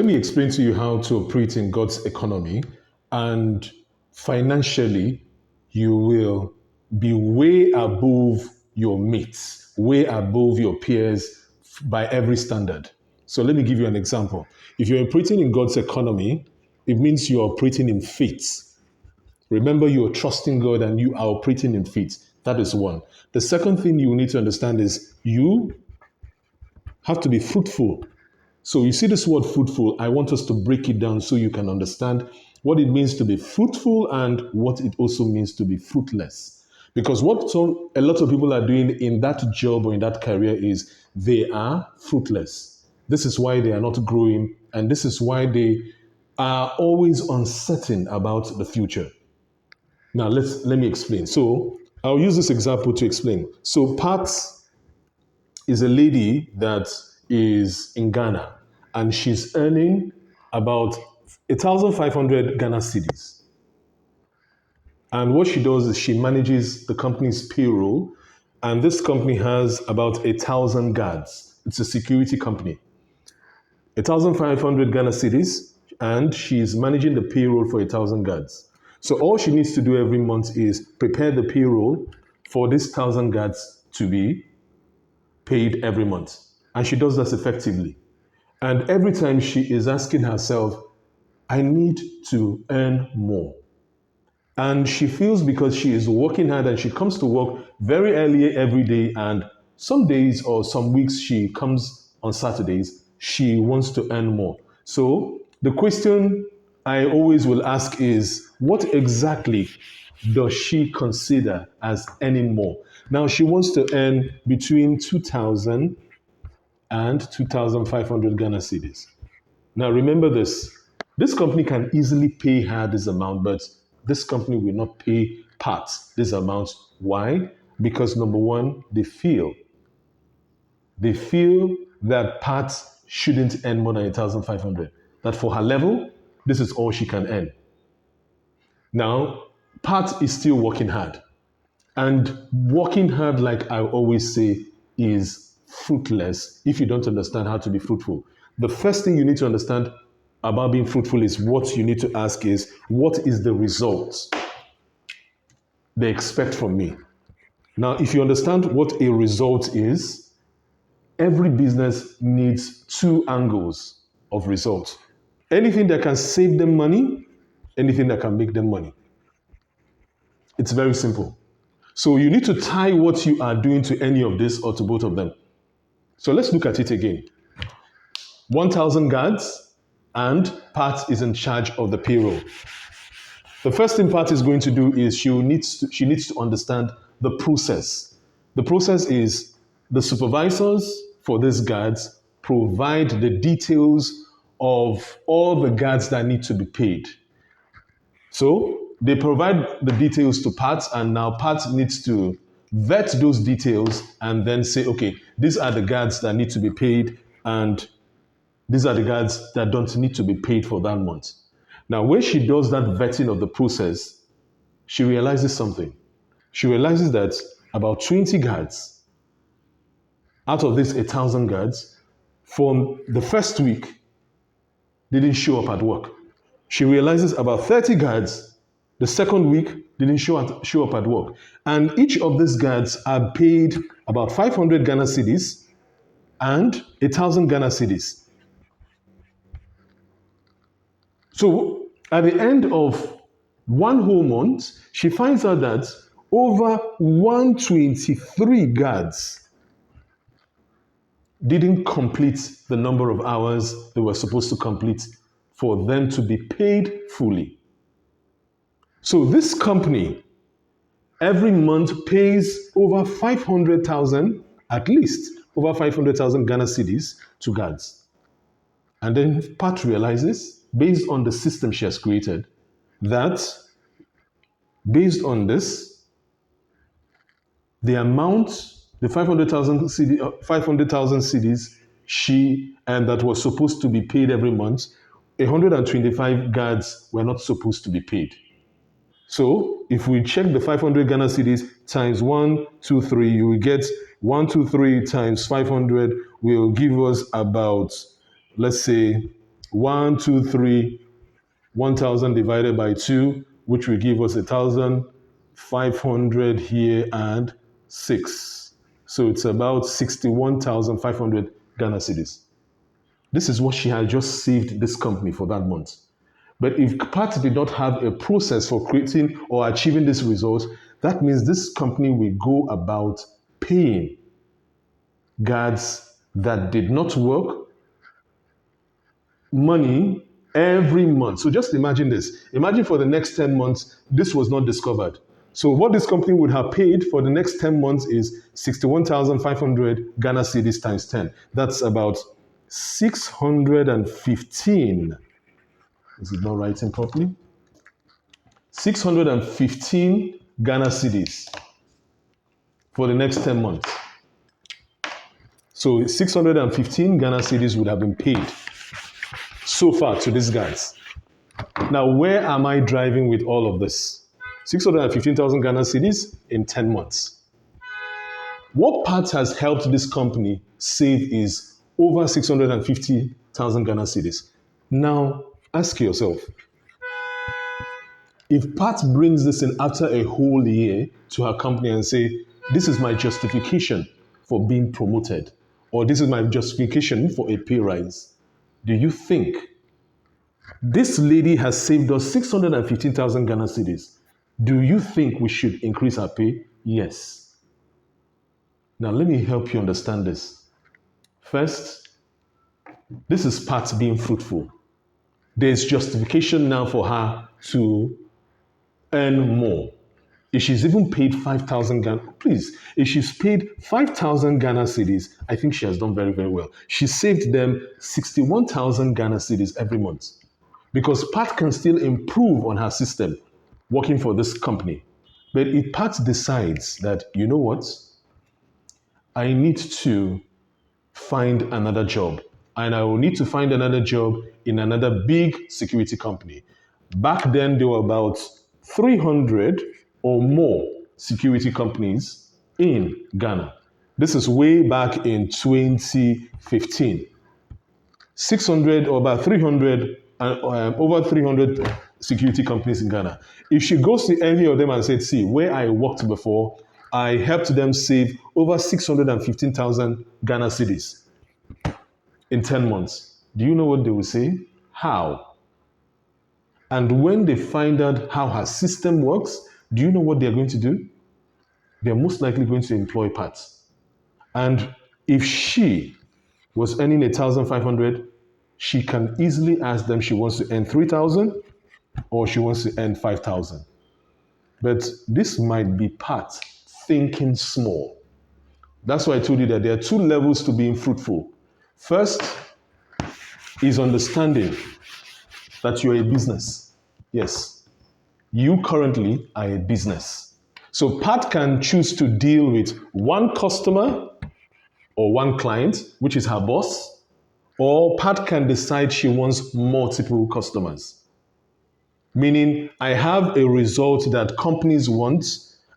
Let me explain to you how to operate in God's economy, and financially, you will be way above your mates, way above your peers by every standard. So let me give you an example. If you're operating in God's economy, it means you're operating in faith. Remember, you are trusting God and you are operating in faith. That is one. The second thing you need to understand is you have to be fruitful. So you see this word fruitful, I want us to break it down so you can understand what it means to be fruitful and what it also means to be fruitless. Because what a lot of people are doing in that job or in that career is they are fruitless. This is why they are not growing, and this is why they are always uncertain about the future. Now let me explain. So I'll use this example to explain. So Pat is a lady that is in Ghana, and she's earning about 1,500 Ghana cedis. And what she does is she manages the company's payroll, and this company has about 1,000 guards. It's a security company. 1,500 Ghana cedis, and she's managing the payroll for 1,000 guards. So all she needs to do every month is prepare the payroll for this 1,000 guards to be paid every month. And she does that effectively. And every time she is asking herself, I need to earn more. And she feels because she is working hard and she comes to work very early every day, and some days or some weeks she comes on Saturdays, she wants to earn more. So the question I always will ask is, what exactly does she consider as earning more? Now she wants to earn between 2,000 and 2,500 Ghana cedis. Now remember this. This company can easily pay her this amount, but this company will not pay parts this amount. Why? Because number one, they feel that parts shouldn't earn more than 1,500. That for her level, this is all she can earn. Now, Pat is still working hard. And working hard, like I always say, is fruitless if you don't understand how to be fruitful. The first thing you need to understand about being fruitful is what you need to ask is, what is the result they expect from me? Now, if you understand what a result is, every business needs two angles of result. Anything that can save them money, anything that can make them money. It's very simple. So you need to tie what you are doing to any of this or to both of them. So let's look at it again. 1,000 guards, and Pat is in charge of the payroll. The first thing Pat is going to do is she needs to understand the process. The process is the supervisors for these guards provide the details of all the guards that need to be paid. So they provide the details to Pat, and now Pat needs to vet those details and then say, okay, these are the guards that need to be paid, and these are the guards that don't need to be paid for that month. Now, when she does that vetting of the process, she realizes something. She realizes that about 20 guards out of these 1,000 guards from the first week didn't show up at work. She realizes about 30 guards the second week didn't show up at work. And each of these guards are paid about 500 Ghana cedis and 1,000 Ghana cedis. So at the end of one whole month, she finds out that over 123 guards didn't complete the number of hours they were supposed to complete for them to be paid fully. So this company every month pays over 500,000, at least over 500,000 Ghana cedis to guards. And then Pat realizes, based on the system she has created, that based on this, the amount, the 500,000 cedis she and that was supposed to be paid every month, 125 guards were not supposed to be paid. So if we check the 500 Ghana cedis times 1, 2, 3, you will get 1, 2, 3 times 500 will give us about, let's say, 1, 2, 3, 1,000 divided by 2, which will give us 1,500 here and 6. So it's about 61,500 Ghana cedis. This is what she had just saved this company for that month. But if Pat did not have a process for creating or achieving this result, that means this company will go about paying guards that did not work money every month. So just imagine this. Imagine for the next 10 months, this was not discovered. So what this company would have paid for the next 10 months is 61,500 Ghana cedis times 10. That's about 615. Is it not writing properly? 615 Ghana cedis for the next 10 months. So 615 Ghana cedis would have been paid so far to these guys. Now, where am I driving with all of this? 615,000 Ghana cedis in 10 months. What Pat has helped this company save is over 650,000 Ghana cedis. Now, ask yourself, if Pat brings this in after a whole year to her company and say, this is my justification for being promoted, or this is my justification for a pay rise, do you think this lady has saved us 615,000 Ghana cedis? Do you think we should increase her pay? Yes. Now, let me help you understand this. First, this is Pat being fruitful. There's justification now for her to earn more. If she's even paid 5,000 Ghana, please, if she's paid 5,000 Ghana cedis, I think she has done very, very well. She saved them 61,000 Ghana cedis every month. Because Pat can still improve on her system working for this company. But if Pat decides that, you know what, I need to find another job, and I will need to find another job in another big security company. Back then, there were about 300 or more security companies in Ghana. This is way back in 2015. 600 or about 300, over 300 security companies in Ghana. If she goes to any of them and said, see, where I worked before, I helped them save over 615,000 Ghana cedis in 10 months. Do you know what they will say? How? And when they find out how her system works, do you know what they're going to do? They're most likely going to employ Pat. And if she was earning 1,500, she can easily ask them she wants to earn 3,000 or she wants to earn 5,000. But this might be Pat thinking small. That's why I told you that there are two levels to being fruitful. First is understanding that you're a business. Yes, you currently are a business. So Pat can choose to deal with one customer or one client, which is her boss, or Pat can decide she wants multiple customers. Meaning, I have a result that companies want,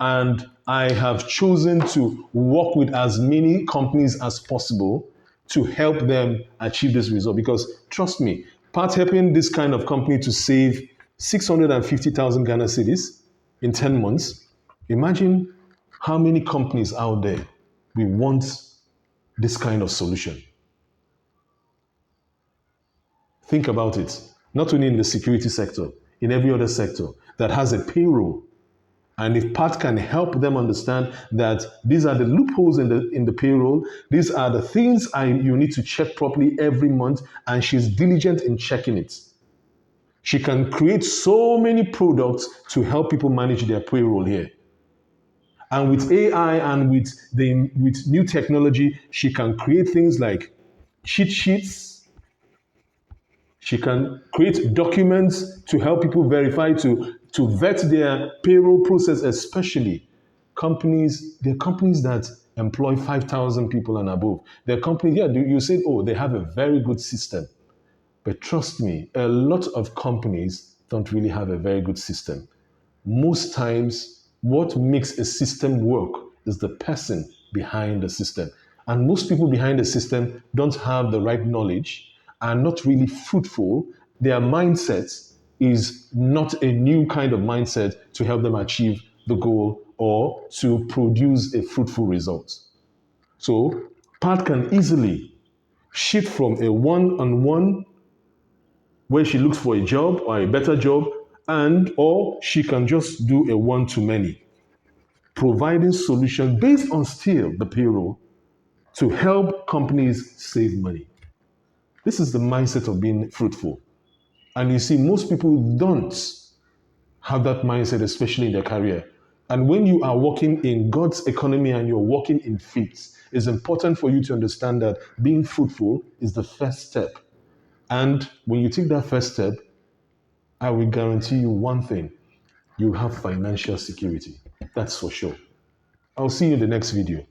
and I have chosen to work with as many companies as possible to help them achieve this result. Because trust me, Pat helping this kind of company to save 650,000 Ghana cedis in 10 months, imagine how many companies out there we want this kind of solution. Think about it. Not only in the security sector, in every other sector that has a payroll. And if Pat can help them understand that these are the loopholes in the payroll, these are the things you need to check properly every month, and she's diligent in checking it. She can create so many products to help people manage their payroll here. And with AI and with new technology, she can create things like cheat sheets. She can create documents to help people verify, to vet their payroll process, especially companies. There are companies that employ 5,000 people and above. There are companies, yeah, you said, oh, they have a very good system. But trust me, a lot of companies don't really have a very good system. Most times, what makes a system work is the person behind the system. And most people behind the system don't have the right knowledge are not really fruitful, their mindset is not a new kind of mindset to help them achieve the goal or to produce a fruitful result. So, Pat can easily shift from a one-on-one where she looks for a job or a better job, and or she can just do a one-to-many, providing solutions based on still the payroll to help companies save money. This is the mindset of being fruitful. And you see, most people don't have that mindset, especially in their career. And when you are working in God's economy and you're working in faith, it's important for you to understand that being fruitful is the first step. And when you take that first step, I will guarantee you one thing: you have financial security. That's for sure. I'll see you in the next video.